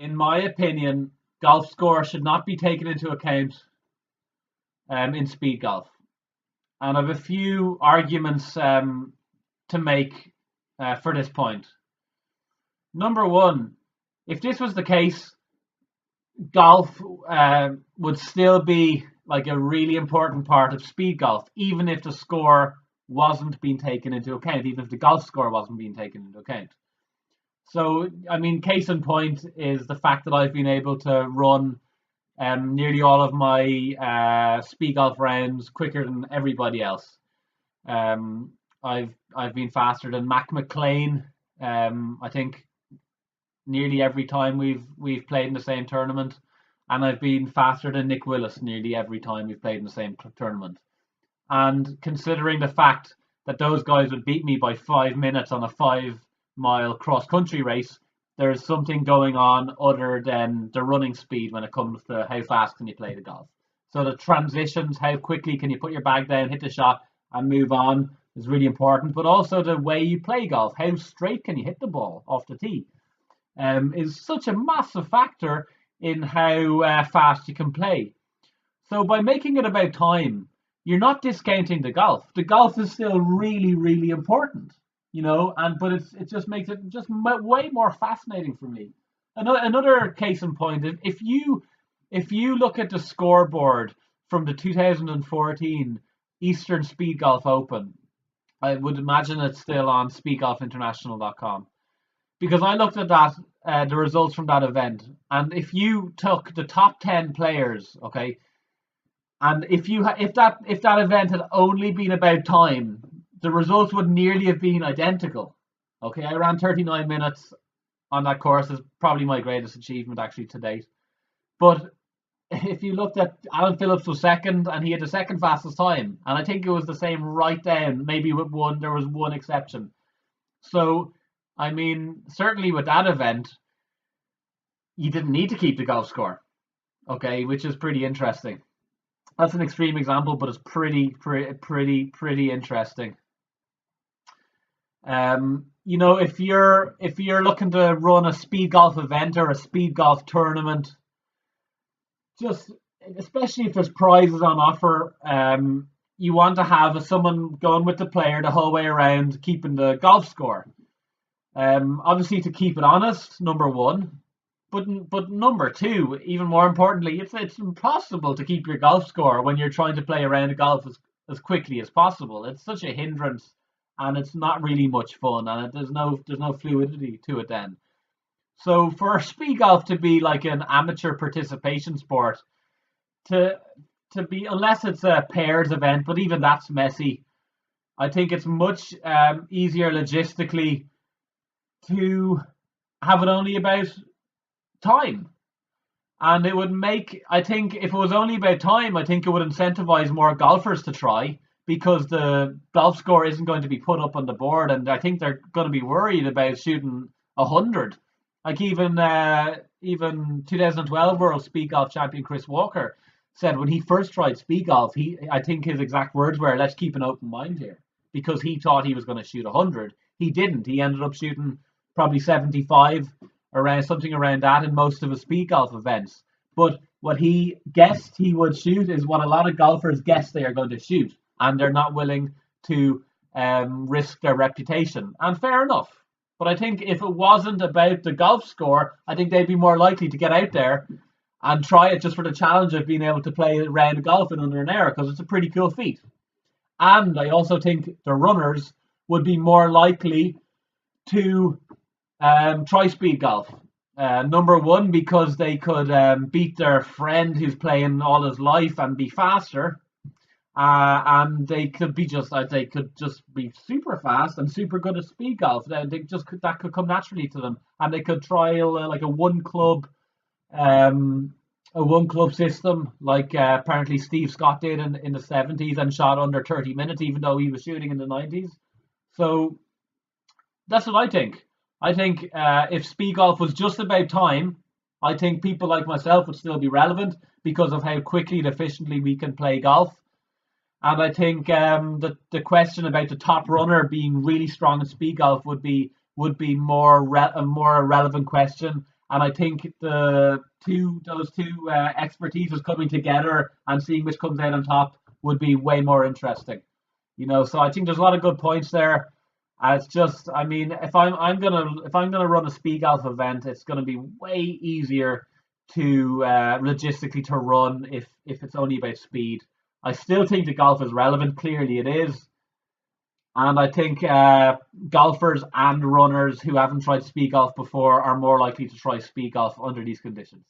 In my opinion, golf score should not be taken into account in speed golf. And I have a few arguments to make for this point. Number one, if this was the case, golf would still be like a really important part of speed golf, even if the score wasn't being taken into account, even if the golf score wasn't being taken into account. So, I mean, case in point is the fact that I've been able to run nearly all of my speed golf rounds quicker than everybody else. I've been faster than Mac McLean. I think nearly every time we've played in the same tournament, and I've been faster than Nick Willis nearly every time we've played in the same tournament. And considering the fact that those guys would beat me by 5 minutes on a 5-mile cross-country race, there's something going on other than the running speed when it comes to how fast can you play the golf. So the transitions, how quickly can you put your bag down, hit the shot, and move on is really important. But also the way you play golf, how straight can you hit the ball off the tee, is such a massive factor in how fast you can play. So by making it about time, you're not discounting the golf. The golf is still really, really important, but it just makes it just way more fascinating for me. Another case in point is if you look at the scoreboard from the 2014 Eastern Speed Golf Open, I would imagine it's still on speedgolfinternational.com, because I looked at that the results from that event, and if you took the top 10 players, okay, and if that event had only been about time, the results would nearly have been identical. Okay, I ran 39 minutes on that course. Is probably my greatest achievement actually to date. But if you looked at Alan Phillips was second, and he had the second fastest time, and I think it was the same right down. Maybe there was one exception. So, I mean, certainly with that event, you didn't need to keep the golf score. Okay, which is pretty interesting. That's an extreme example, but it's pretty interesting. If you're looking to run a speed golf event or a speed golf tournament, just especially if there's prizes on offer, you want to have someone going with the player the whole way around, keeping the golf score. Obviously to keep it honest, number one. But number two, even more importantly, it's impossible to keep your golf score when you're trying to play around a golf as quickly as possible. It's such a hindrance, and it's not really much fun, and there's no fluidity to it then. So for speed golf to be like an amateur participation sport, to be, unless it's a pairs event, but even that's messy, I think it's much easier logistically to have it only about time. And it would make, I think if it was only about time, I think it would incentivize more golfers to try, because the golf score isn't going to be put up on the board, and I think they're going to be worried about shooting 100. Like even 2012 World Speed Golf champion Chris Walker said when he first tried speed golf, I think his exact words were, "Let's keep an open mind here," because he thought he was going to shoot 100. He didn't. He ended up shooting probably 75, around something around that in most of his speed golf events. But what he guessed he would shoot is what a lot of golfers guess they are going to shoot, and they're not willing to risk their reputation. And fair enough. But I think if it wasn't about the golf score, I think they'd be more likely to get out there and try it just for the challenge of being able to play a round of golf in under an hour, because it's a pretty cool feat. And I also think the runners would be more likely to try speed golf. Number one, because they could beat their friend who's playing all his life and be faster, and they could just be super fast and super good at speed golf. That could come naturally to them, and they could trial like a one club system, like apparently Steve Scott did in the 70s, and shot under 30 minutes, even though he was shooting in the 90s. So that's what I think. I think if speed golf was just about time, I think people like myself would still be relevant because of how quickly and efficiently we can play golf. And I think the question about the top runner being really strong in speed golf would be a more relevant question, and I think those two expertises coming together and seeing which comes out on top would be way more interesting. So I think there's a lot of good points there. It's just, I mean, if I'm gonna run a speed golf event, it's gonna be way easier to logistically to run if it's only about speed. I still think that golf is relevant. Clearly, it is, and I think golfers and runners who haven't tried speed golf before are more likely to try speed golf under these conditions.